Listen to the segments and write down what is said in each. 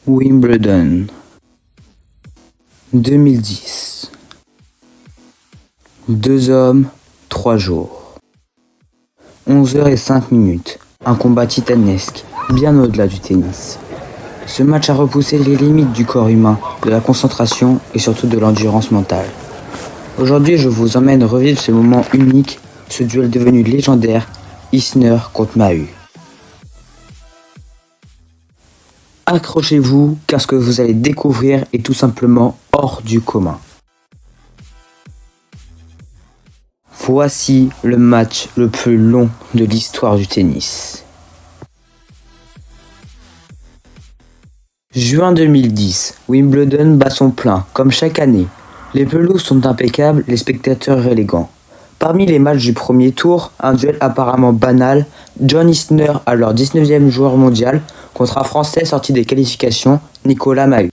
Wimbledon 2010. 2 hommes, 3 jours. 11h05. Un combat titanesque, bien au-delà du tennis. Ce match a repoussé les limites du corps humain, de la concentration et surtout de l'endurance mentale. Aujourd'hui, je vous emmène revivre ce moment unique, ce duel devenu légendaire, Isner contre Mahut. Accrochez-vous, car ce que vous allez découvrir est tout simplement hors du commun. Voici le match le plus long de l'histoire du tennis. Juin 2010, Wimbledon bat son plein, comme chaque année. Les pelouses sont impeccables, les spectateurs élégants. Parmi les matchs du premier tour, un duel apparemment banal, John Isner, alors 19e joueur mondial, contre un Français sorti des qualifications, Nicolas Mahut.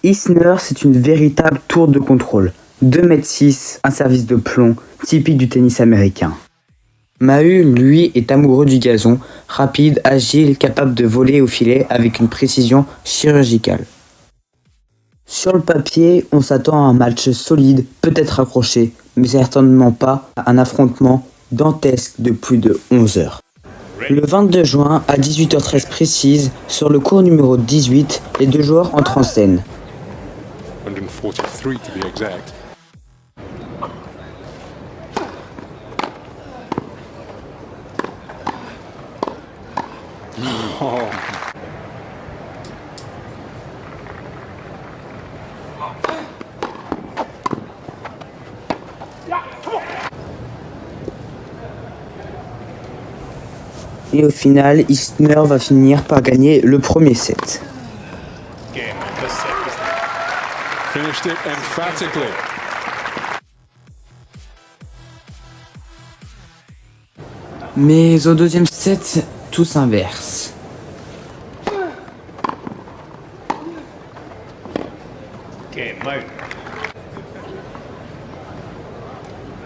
Isner, c'est une véritable tour de contrôle. 2,6 m, un service de plomb, typique du tennis américain. Mahut, lui, est amoureux du gazon, rapide, agile, capable de voler au filet avec une précision chirurgicale. Sur le papier, on s'attend à un match solide, peut-être accroché, mais certainement pas à un affrontement dantesque de plus de 11 heures. Le 22 juin, à 18h13 précise, sur le court numéro 18, les deux joueurs entrent en scène. 143 to be exact. Oh. Et au final, Isner va finir par gagner le premier set. Finished it emphatically. Mais au deuxième set, tout s'inverse.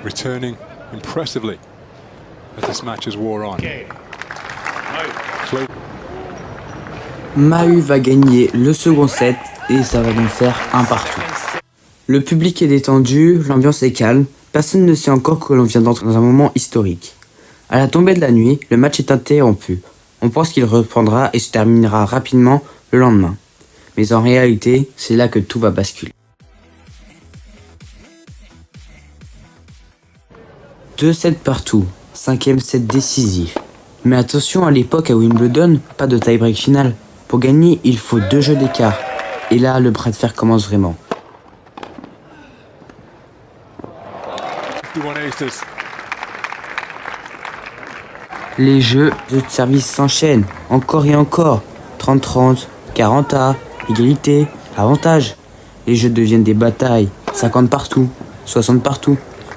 Returning impressively as this match has wore on. Mahut va gagner le second set et ça va donc faire un partout. Le public est détendu, l'ambiance est calme, personne ne sait encore que l'on vient d'entrer dans un moment historique. À la tombée de la nuit, le match est interrompu. On pense qu'il reprendra et se terminera rapidement le lendemain. Mais en réalité, c'est là que tout va basculer. 2 sets partout, 5e set décisif. Mais attention, à l'époque à Wimbledon, pas de tie-break final. Pour gagner, il faut 2 jeux d'écart. Et là, le bras de fer commence vraiment. Les jeux de service s'enchaînent, encore et encore. 30-30, 40-A, égalité, avantage. Les jeux deviennent des batailles, 50 partout, 60 partout,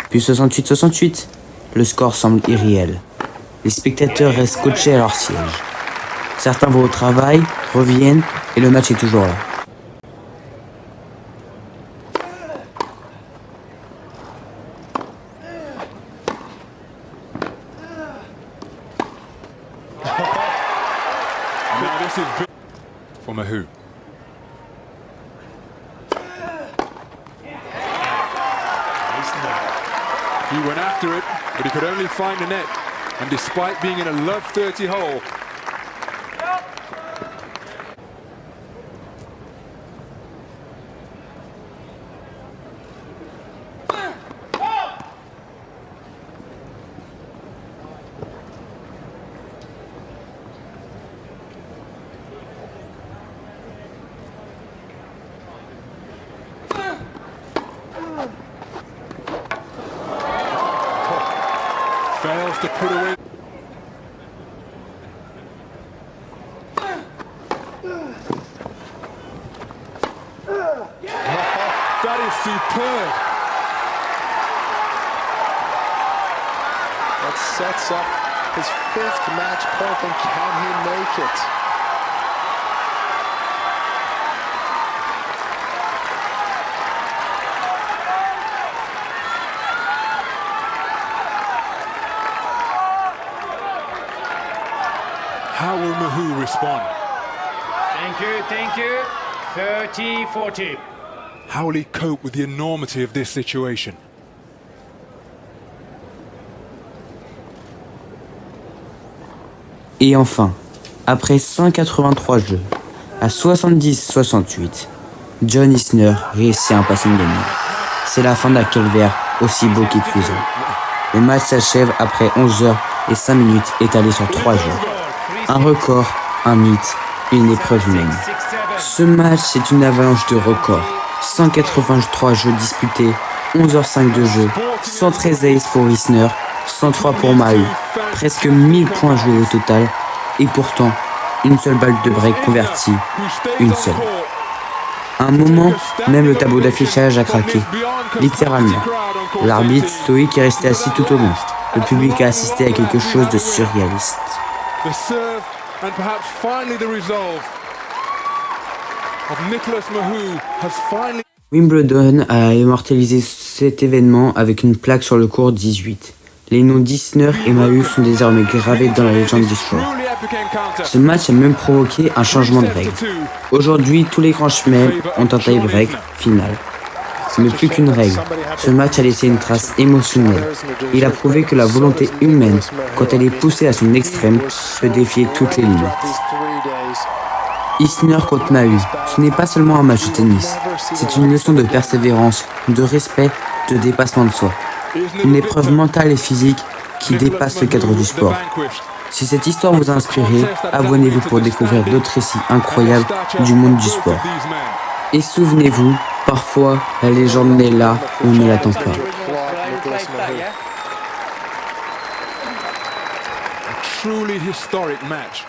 puis 68-68. Le score semble irréel. Les spectateurs restent scotchés à leur siège. Certains vont au travail, reviennent, et le match est toujours là. For Mahut. He went after it, but he could only find the net. And despite being in a love 30 hole, fails to put away. That is superb. That sets up his 5th match point, and can he make it? How will Mahut respond? Thank you. 30-40. How will he cope with the enormity of this situation? Et enfin, après 183 jeux, à 70-68, John Isner réussit un passing gagnant. C'est la fin d'un calvaire aussi beau qu'épuisant. Le match s'achève après 11 heures et 5 minutes étalées sur 3 jours. Un record, un mythe, une épreuve humaine. Ce match, c'est une avalanche de records. 183 jeux disputés, 11h05 de jeu, 113 aces pour Isner, 103 pour Maheu, presque 1000 points joués au total, et pourtant, une seule balle de break convertie, une seule. À un moment, même le tableau d'affichage a craqué, littéralement. L'arbitre stoïque est resté assis tout au long. Le public a assisté à quelque chose de surréaliste. The serve and perhaps finally the resolve of Nicolas Mahut has finally. Wimbledon a immortalisé cet événement avec une plaque sur le court 18. Les noms d'Isner et Mahut sont désormais gravés dans la légende du sport. Ce match a même provoqué un changement de règle. Aujourd'hui, tous les grands chemins ont un tie-break final. Mais plus qu'une règle, ce match a laissé une trace émotionnelle. Il a prouvé que la volonté humaine, quand elle est poussée à son extrême, peut défier toutes les limites. Isner contre Mahut, ce n'est pas seulement un match de tennis, c'est une leçon de persévérance, de respect, de dépassement de soi. Une épreuve mentale et physique qui dépasse le cadre du sport. Si cette histoire vous a inspiré, abonnez-vous pour découvrir d'autres récits incroyables du monde du sport. Et souvenez-vous, parfois, la légende naît là où on ne l'attend pas. A truly historic match.